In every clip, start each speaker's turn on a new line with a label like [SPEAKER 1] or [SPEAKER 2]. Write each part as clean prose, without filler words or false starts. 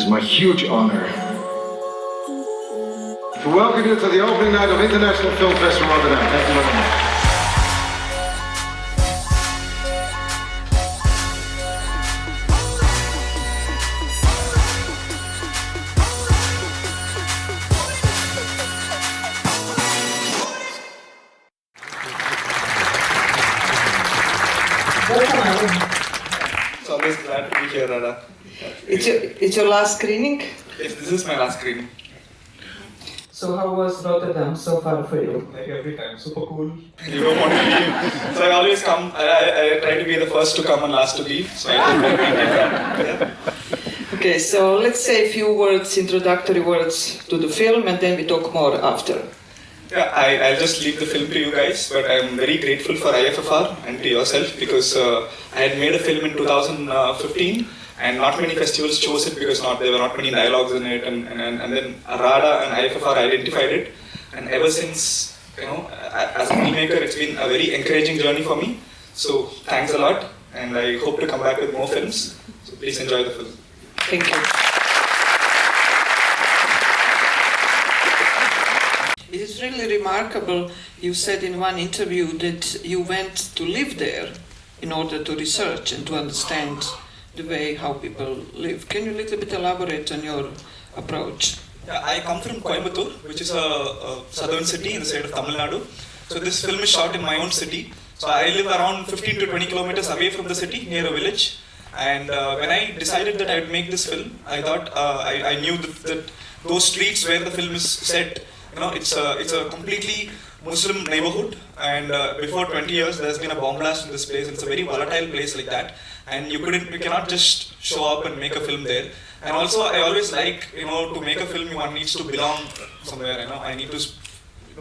[SPEAKER 1] is my huge honor to welcome you to the opening night of International Film Festival Rotterdam. Thank you very much.
[SPEAKER 2] It's always glad to be here, Radha.
[SPEAKER 3] It's your last screening?
[SPEAKER 2] Yes, this is my last screening.
[SPEAKER 3] So how was Rotterdam so far for you?
[SPEAKER 2] Like every time, super cool. You don't want to leave. So I always come, I try to be the first to come and last to leave. So I think I maintain that. Yeah.
[SPEAKER 3] Okay, so let's say a few words, introductory words to the film, and then we talk more after.
[SPEAKER 2] Yeah, I'll just leave the film to you guys, but I'm very grateful for IFFR and to yourself because I had made a film in 2015 and not many festivals chose it because there were not many dialogues in it, and then RADA and IFFR identified it, and ever since, as a filmmaker, it's been a very encouraging journey for me. So thanks a lot, and I hope to come back with more films. So please enjoy the film.
[SPEAKER 3] Thank you. It is really remarkable. You said in one interview that you went to live there in order to research and to understand the way how people live. Can you a little bit elaborate on your approach?
[SPEAKER 2] Yeah, I come from Coimbatore, which is a southern city in the state of Tamil Nadu. So this film is shot in my own city. So I live around 15 to 20 kilometers away from the city, near a village. And when I decided that I would make this film, I thought I knew that those streets where the film is set, it's a completely Muslim neighborhood, and before 20 years there has been a bomb blast in this place. It's a very volatile place like that, and you cannot just show up and make a film there. And also I always like, to make a film one needs to belong somewhere. I need to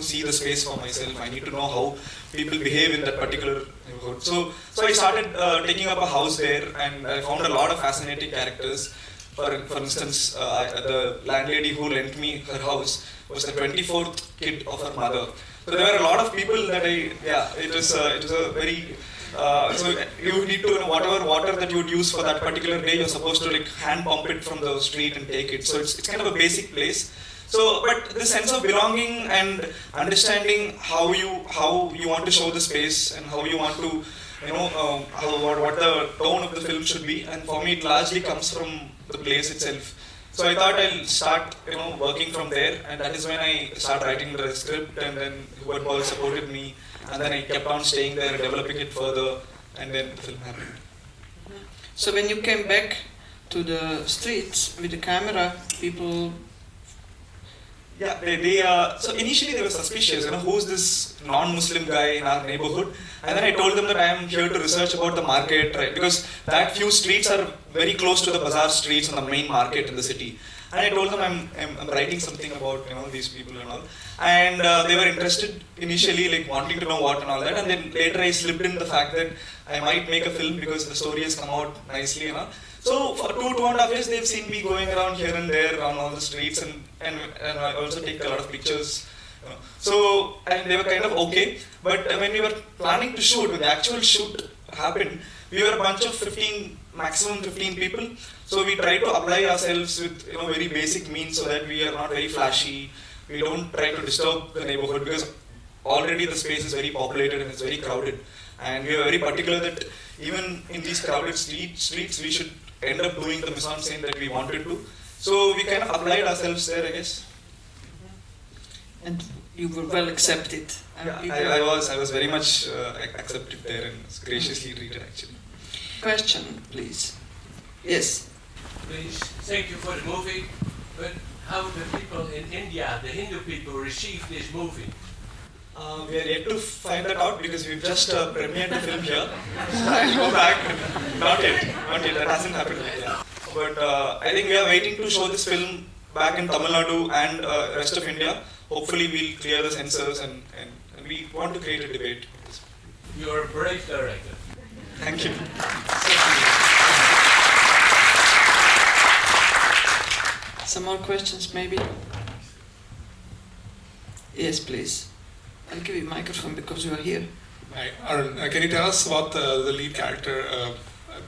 [SPEAKER 2] see the space for myself. I need to know how people behave in that particular neighborhood. So I started taking up a house there, and I found a lot of fascinating characters. For instance, the landlady who lent me her house was the 24th kid of her mother. So there were a lot of people that it was a very, so you need to, whatever water that you would use for that particular day, you're supposed to hand pump it from the street and take it. So it's kind of a basic place. So, but the sense of belonging and understanding how you want to show the space and how you want to, what the tone of the film should be. And for me, it largely comes from the place itself. So I thought I'll start, working from there, and that is when I started writing the script, and then Hubert Paul supported me, and then I kept on staying there, developing it further, and then the film happened.
[SPEAKER 3] So when you came back to the streets with the camera, people...
[SPEAKER 2] Yeah, so initially they were suspicious, who's this non-Muslim guy in our neighborhood? And then I told them that I am here to research about the market, right? Because that few streets are very close to the bazaar streets and the main market in the city. And I told them I'm writing something about, these people and all. And they were interested initially, wanting to know what and all that. And then later I slipped in the fact that I might make a film because the story has come out nicely, So for 2.5 years, they've seen me going around here and there around all the streets, and I also take a lot of pictures. So, and they were kind of okay. But when we were planning to shoot, when the actual shoot happened, we were a bunch of maximum 15 people. So we tried to apply ourselves with very basic means so that we are not very flashy. We don't try to disturb the neighborhood because already the space is very populated and it's very crowded. And we are very particular that even in these crowded streets, we should end up doing the mise-en-scène that we wanted to. So we kind of applied ourselves there, I guess.
[SPEAKER 3] And you were well accepted.
[SPEAKER 2] I was very much accepted there and was graciously treated actually.
[SPEAKER 3] Question, please. Yes.
[SPEAKER 4] Please, thank you for the movie. But how the people in India, the Hindu people, receive this movie?
[SPEAKER 2] We are yet to find that out because we've just premiered the film here. I'll go back. Not yet. That hasn't happened yet. But I think we are waiting to show this film back in Tamil Nadu and rest of India. Hopefully we'll clear the censors and we want to create a debate.
[SPEAKER 4] You're a brave director.
[SPEAKER 2] Thank you.
[SPEAKER 3] Some more questions maybe? Yes, please. I'll give you a microphone because you are here.
[SPEAKER 5] Hi, Arun, can you tell us about the lead character,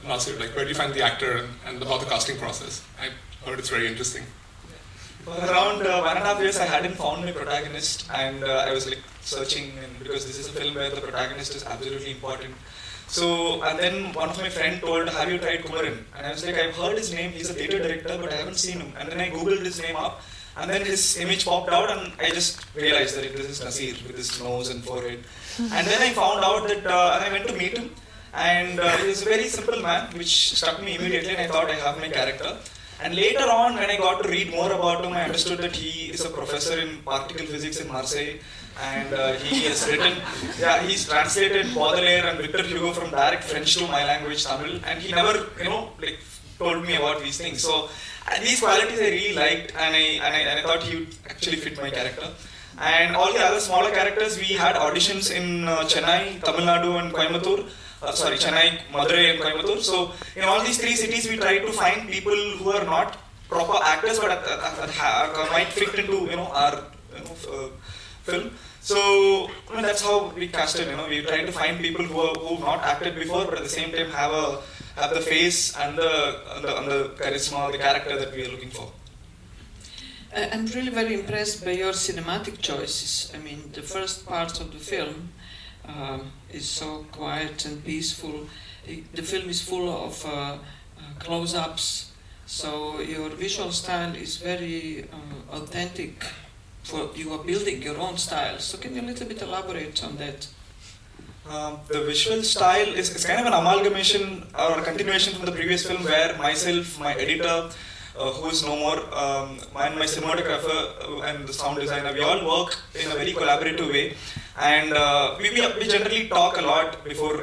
[SPEAKER 5] Nasir? Where do you find the actor and about the casting process? heard it's very interesting.
[SPEAKER 2] For around 1.5 years, I hadn't found my protagonist, and I was like searching, and because this is a film where the protagonist is absolutely important. So, and then one of my friend told, "Have you tried Kumaran?" And I was like, "I've heard his name. He's a theatre director, but I haven't seen him." And then I googled his name up, and then his image popped out, and I just realized that this is Nasir with his nose and forehead. And then I found out that, and I went to meet him, and he was a very simple man, which struck me immediately, and I thought I have my character. And later on, when I got to read more about him, I understood that he is a professor in particle physics in Marseille, and he has written, he's translated Baudelaire and Victor Hugo from direct French to my language, Tamil, and he never, told me about these things. So these qualities I really liked, and I thought he would actually fit my character. And all the other smaller characters, we had auditions in Chennai, Tamil Nadu, and Coimbatore. Chennai, Madurai, and Coimbatore. So in all these three cities, we tried to find people who are not proper actors, but might fit into our film. So that's how we casted. We tried to find people who not acted before, but at the same time have the face and the charisma, the character that we are looking for.
[SPEAKER 3] I'm really very impressed by your cinematic choices. I mean, the first part of the film is so quiet and peaceful. The film is full of close-ups, so your visual style is very authentic. You are building your own style. So can you a little bit elaborate on that?
[SPEAKER 2] The visual style is kind of an amalgamation or a continuation from the previous film, where myself, my editor, who is no more, and my cinematographer and the sound designer, we all work in a very collaborative way. And we generally talk a lot before,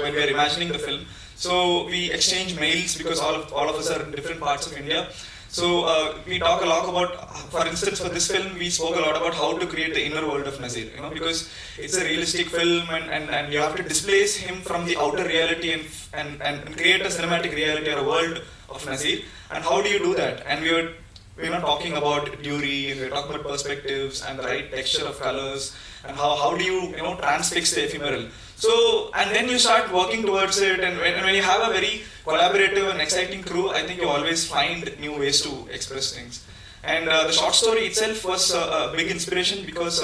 [SPEAKER 2] when we are imagining the film. So we exchange mails because all of us are in different parts of India. So we talk a lot about, for instance, for this film, we spoke a lot about how to create the inner world of Nasir, because it's a realistic film, and you have to displace him from the outer reality and create a cinematic reality or a world of Nasir. And how do you do that? And we were talking about Dury, and we were talking about perspectives and the right texture of colors, and how do you transfix the ephemeral. So, and then you start working towards it, and when you have a very collaborative and exciting crew, I think you always find new ways to express things. And the short story itself was a big inspiration because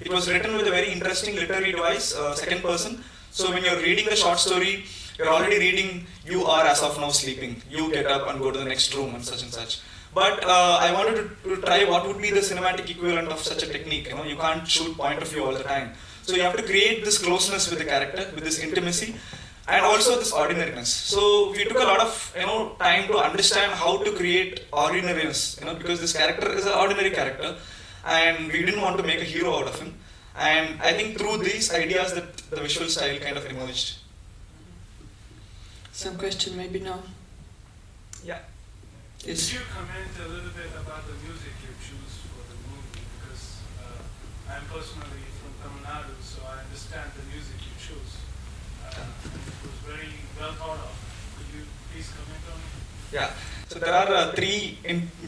[SPEAKER 2] it was written with a very interesting literary device, second person. So when you're reading the short story, you're already reading, you are as of now sleeping, you get up and go to the next room and such. But I wanted to try what would be the cinematic equivalent of such a technique. You can't shoot point of view all the time. So you have to create this closeness with the character, with this intimacy, and also this ordinariness. So we took a lot of time to understand how to create ordinariness, because this character is an ordinary character, and we didn't want to make a hero out of him. And I think through these ideas that the visual style kind of emerged.
[SPEAKER 3] Some question maybe now?
[SPEAKER 2] Yeah.
[SPEAKER 6] Could you comment a little bit about the music you choose for the movie? Because I'm personally from Tamil Nadu, so I understand the music you choose. It was very well thought of. Could you please comment on it?
[SPEAKER 2] Yeah. So there are three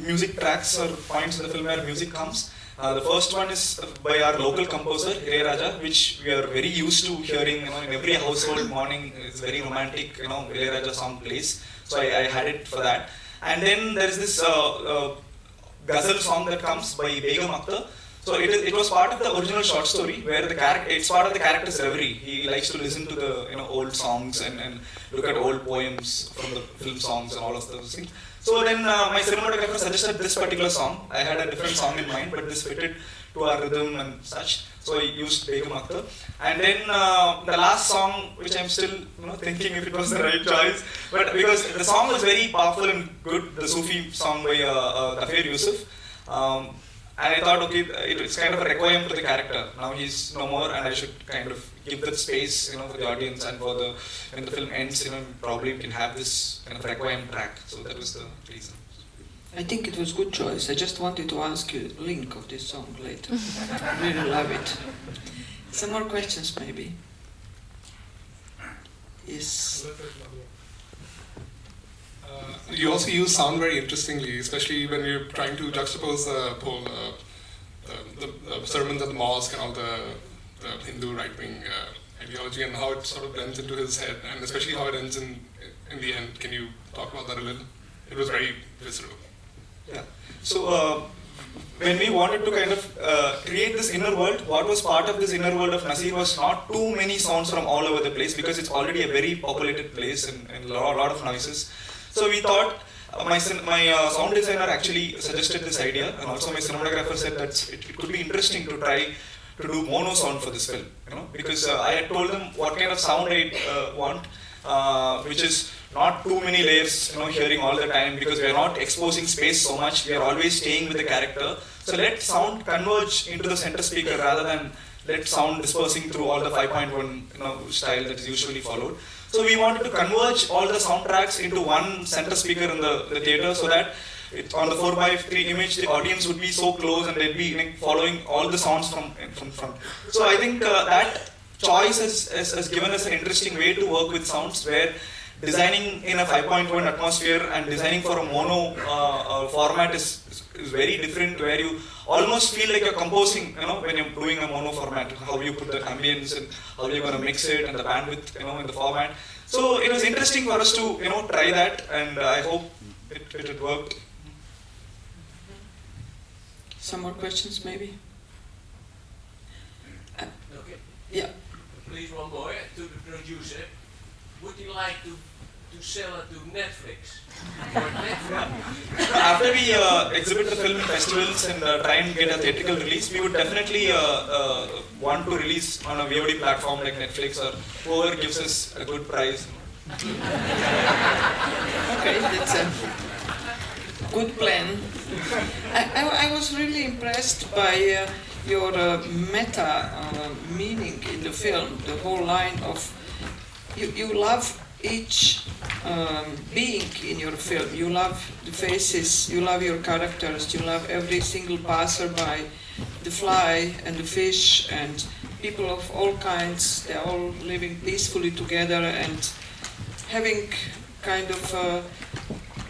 [SPEAKER 2] music tracks or points in the film where music comes. The first one is by our local composer, Ilayaraja, which we are very used to hearing, in every household morning. It's very romantic, Ilayaraja song plays. So I had it for that. And then there is this ghazal song that comes by Begum Akhtar. So it was part of the original short story where it's part of the character's reverie. He likes to listen to the old songs and look at old poems from the film songs and all of those things. So then my cinematographer suggested this particular song. I had a different song in mind, but this fitted to our rhythm and such. So I used Begum Akhtar. And then the last song, which I'm still thinking if it was the right choice, but because the song was very powerful and good, the Sufi song by Ghaffar Yusuf. And I thought, okay, it's kind of a requiem to the character. Now he's no more, and I should kind of give that space, for the audience, and for when the film ends, probably we can have this kind of requiem track. So that was the reason.
[SPEAKER 3] I think it was good choice. I just wanted to ask you the link of this song later. I really love it. Some more questions, maybe. Yes.
[SPEAKER 5] You also use sound very interestingly, especially when you're trying to juxtapose the whole the sermons at the mosque and all the Hindu right-wing ideology, and how it sort of blends into his head, and especially how it ends in the end. Can you talk about that a little? It was very visceral.
[SPEAKER 2] Yeah. So when we wanted to kind of create this inner world, what was part of this inner world of Nasir was not too many sounds from all over the place, because it's already a very populated place and a lot of noises. So we thought, my sound designer actually suggested this idea, and also my cinematographer said that it could be interesting to try to do mono sound for this film, because I had told them what kind of sound I want, which is not too many layers, hearing all the time, because we are not exposing space so much. We are always staying with the character. So let sound converge into the center speaker rather than let sound dispersing through all the 5.1 style that is usually followed. So we wanted to converge all the soundtracks into one center speaker in the theater, so that on the 4:3 image, the audience would be so close and they'd be following all the sounds from front. So I think that choice has given us an interesting way to work with sounds, where designing in a 5.1 atmosphere and designing for a mono format is very different, where you almost feel like you're composing, when you're doing a mono format, how you put the ambience and how you're going to mix it and the bandwidth, in the format. So it was interesting for us to, try that, and I hope it worked.
[SPEAKER 3] Some more questions, maybe?
[SPEAKER 4] Okay.
[SPEAKER 3] Yeah.
[SPEAKER 4] Please, one more to the producer. Would you like to sell it to Netflix?
[SPEAKER 2] After we exhibit the film in festivals and try and get a theatrical release, we would definitely want to release on a VOD platform like Netflix, or whoever gives us a good price.
[SPEAKER 3] Okay, that's a good plan. I was really impressed by your meta meaning in the film, the whole line of you love each being in your film. You love the faces, you love your characters, you love every single passerby, the fly and the fish and people of all kinds. They're all living peacefully together and having kind of a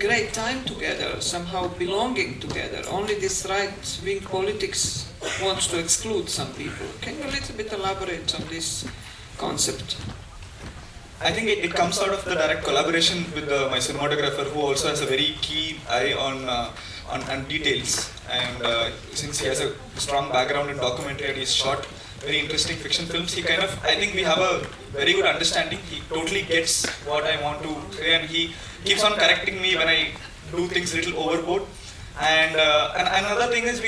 [SPEAKER 3] great time together, somehow belonging together. Only this right-wing politics wants to exclude some people. Can you a little bit elaborate on this concept?
[SPEAKER 2] I think it comes out of the direct collaboration with my cinematographer, who also has a very key eye on details. And since he has a strong background in documentary and he's shot very interesting fiction films, I think we have a very good understanding. He totally gets what I want to say, and he keeps on correcting me when I do things a little overboard. And another thing is,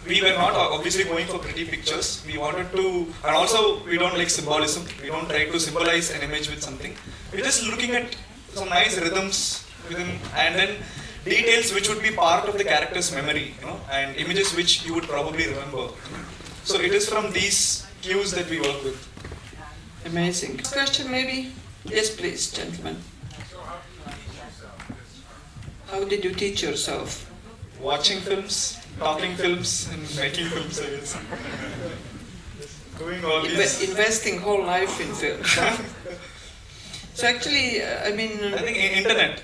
[SPEAKER 2] we were not obviously going for pretty pictures. We wanted to, and also we don't like symbolism. We don't try to symbolize an image with something. We're just looking at some nice rhythms within, and then details which would be part of the character's memory, and images which you would probably remember. So it is from these cues that we work with.
[SPEAKER 3] Amazing. Question maybe? Yes, please, gentlemen. How did you teach yourself?
[SPEAKER 2] Watching films, talking films, and making films, I guess. Doing all these.
[SPEAKER 3] Investing whole life in films. So actually, I
[SPEAKER 2] think internet.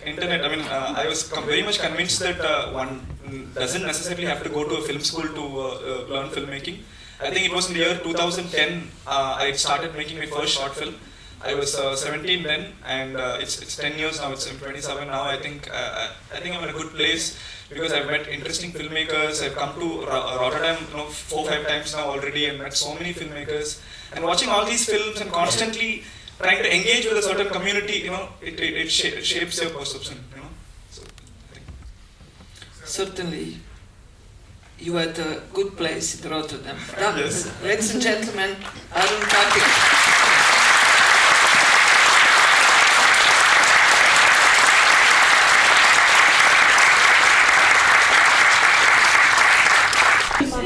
[SPEAKER 2] I was very much convinced that one doesn't necessarily have to go to a film school to learn filmmaking. I think it was in the year 2010 I started making my first short film. I was 17 then, and it's 10 years now. I'm 27 now. I think I'm in a good place because I've met interesting filmmakers. I've come to Rotterdam 4-5 times now already, and met so many filmmakers. And watching all these films and constantly trying to engage with a certain community, it shapes your perception. So,
[SPEAKER 3] certainly, you are at a good place in Rotterdam.
[SPEAKER 2] Yes.
[SPEAKER 3] Ladies and gentlemen, Arun Karthick.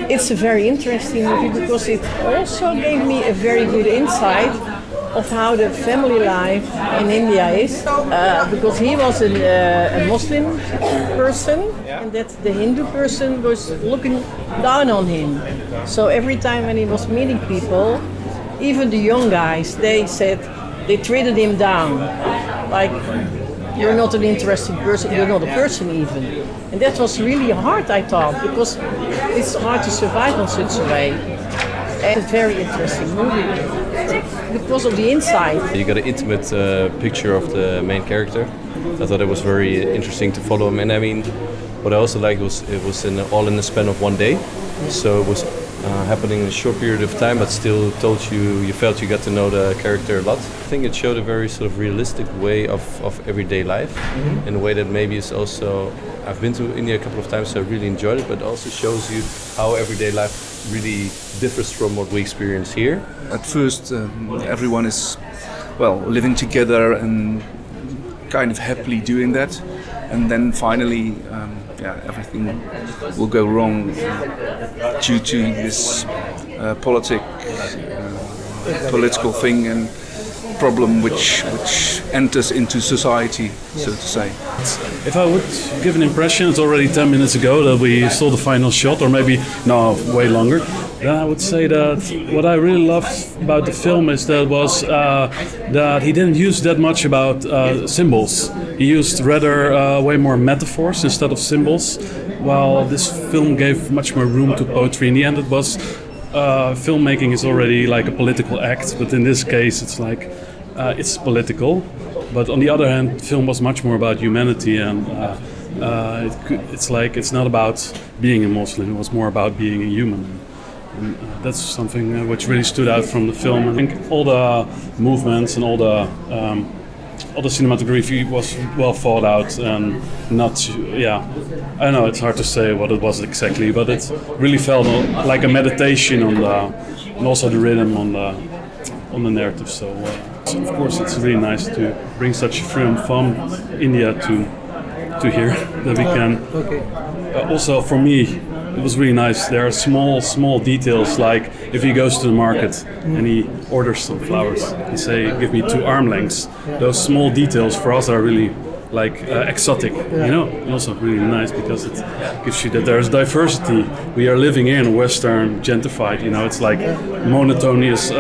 [SPEAKER 7] It's a very interesting movie because it also gave me a very good insight of how the family life in India is. Because he was a Muslim person, and that the Hindu person was looking down on him. So every time when he was meeting people, even the young guys, they treated him down. Like, you're not an interesting person, you're not a person even. And that was really hard, I thought, because it's hard to survive on such a way. And it's a very interesting movie. because of the inside.
[SPEAKER 8] You got an intimate picture of the main character. I thought it was very interesting to follow him, and I mean, what I also liked was it was all in the span of one day, so it was happening in a short period of time, but still you felt you got to know the character a lot. I think it showed a very sort of realistic way of everyday life, in a way that maybe is also, I've been to India a couple of times, so I really enjoyed it, but also shows you how everyday life really differs from what we experience here.
[SPEAKER 9] At first, everyone is, well, living together and kind of happily doing that, and then finally, everything will go wrong due to this political thing and problem which enters into society, so to say.
[SPEAKER 10] If I would give an impression, it's already 10 minutes ago that we saw the final shot, or maybe no, way longer. Then I would say that what I really loved about the film is that he didn't use that much about symbols. He used rather way more metaphors instead of symbols, while this film gave much more room to poetry. In the end, it was filmmaking is already like a political act, but in this case, it's like it's political. But on the other hand, film was much more about humanity, and it's not about being a Muslim. It was more about being a human. And that's something which really stood out from the film. I think all the movements and all the cinematography was well thought out and not, I don't know, it's hard to say what it was exactly, but it really felt like a meditation on and also the rhythm on the narrative. So of course it's really nice to bring such a film from India to here that we can. Also for me, it was really nice. There are small details, like if he goes to the market and he orders some flowers, he say, "Give me 2 arm lengths." Those small details for us are really like exotic, you know. And also really nice because it gives you that there's diversity. We are living in a Western gentrified, you know, it's like monotonous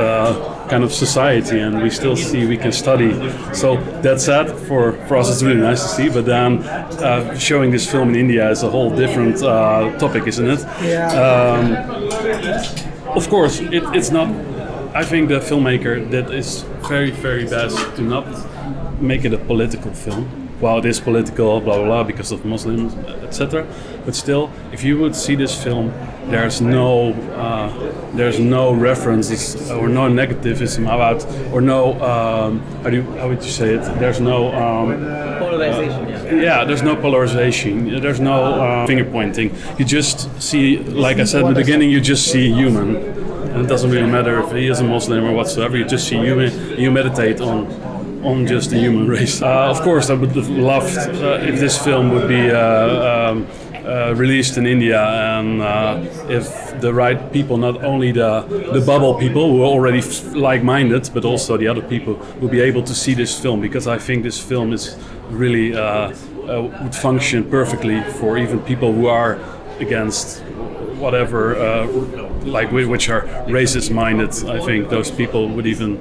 [SPEAKER 10] kind of society, and we can study. So that's sad for us. It's really nice to see. But then showing this film in India is a whole different topic, isn't it? Of course, it's not. I think the filmmaker did is very, very best to not make it a political film. Well, it is political, blah blah blah, because of Muslims, etc. But still, if you would see this film, there's no references or no negativism about, or no how would you say it? There's no
[SPEAKER 11] polarization.
[SPEAKER 10] There's no polarization. There's no finger pointing. You just see, like I said in the beginning, you just see human, and it doesn't really matter if he is a Muslim or whatsoever. You just see human. You meditate on just the human race. Of course, I would have loved if this film would be released in India, and if the right people, not only the bubble people who are already like-minded, but also the other people would be able to see this film, because I think this film is really would function perfectly for even people who are against whatever, which are racist-minded. I think those people would even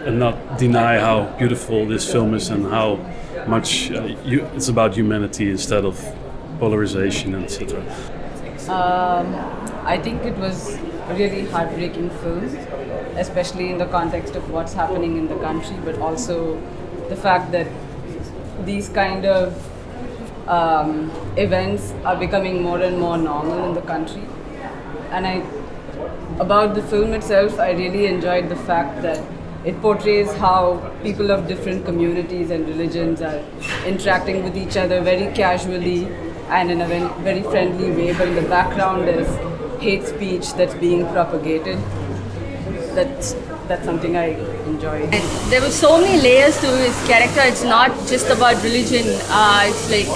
[SPEAKER 10] not deny how beautiful this film is and how much it's about humanity instead of polarization, etc.
[SPEAKER 11] I think it was a really heartbreaking film, especially in the context of what's happening in the country, but also the fact that these kind of events are becoming more and more normal in the country. And about the film itself, I really enjoyed the fact that it portrays how people of different communities and religions are interacting with each other very casually and in a very friendly way, but in the background is hate speech that's being propagated. That's something I enjoyed.
[SPEAKER 12] And there were so many layers to his character. It's not just about religion. It's like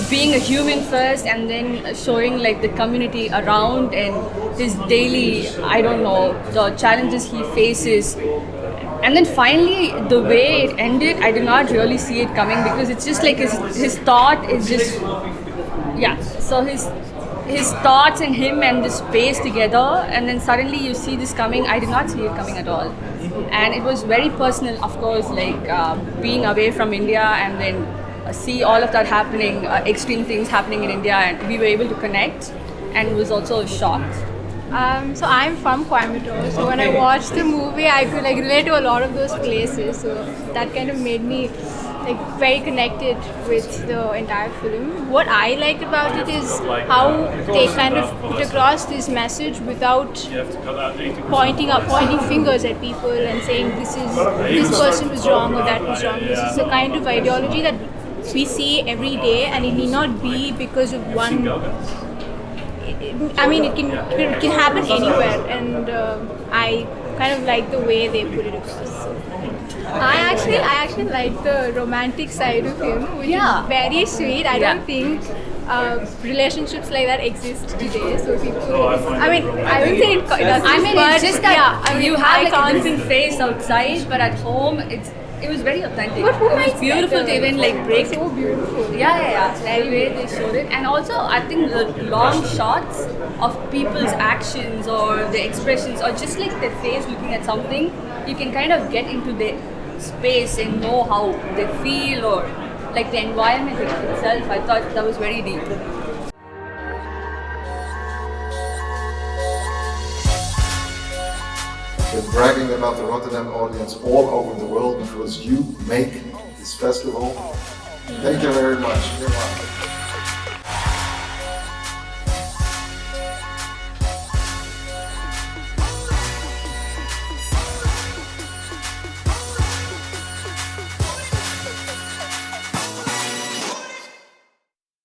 [SPEAKER 12] being a human first, and then showing like the community around and his daily, the challenges he faces. And then finally, the way it ended, I did not really see it coming, because it's just like his thought is just, so his thoughts and him and the space together, and then suddenly you see this coming. I did not see it coming at all. And it was very personal, of course, like being away from India and then see all of that happening, extreme things happening in India, and we were able to connect, and it was also a shock.
[SPEAKER 13] So I'm from Coimbatore. So when I watched the movie, I could like relate to a lot of those places. So that kind of made me like very connected with the entire film. What I liked about it is how they kind of put across this message without pointing fingers at people and saying this person was wrong or that was wrong. This is a kind of ideology that we see every day, and it need not be because of one. I mean, it can happen anywhere, and I kind of like the way they put it across. I actually like the romantic side of him, which is very sweet. I don't think relationships like that exist today. So people, I mean, I don't think it does.
[SPEAKER 12] I mean, it's just that you have like a
[SPEAKER 13] can't
[SPEAKER 12] different face outside, but at home it was very authentic.
[SPEAKER 13] But who
[SPEAKER 12] it was
[SPEAKER 13] makes
[SPEAKER 12] beautiful
[SPEAKER 13] that,
[SPEAKER 12] to even like break
[SPEAKER 13] so beautiful.
[SPEAKER 12] Yeah. The way they showed it, and also I think the long shots of people's actions or the expressions or just like their face looking at something, you can kind of get into their space and know how they feel or like the environment itself. I thought that was very deep.
[SPEAKER 1] Been bragging about the Rotterdam audience all over the world because you make this festival. Thank you very much. You're welcome.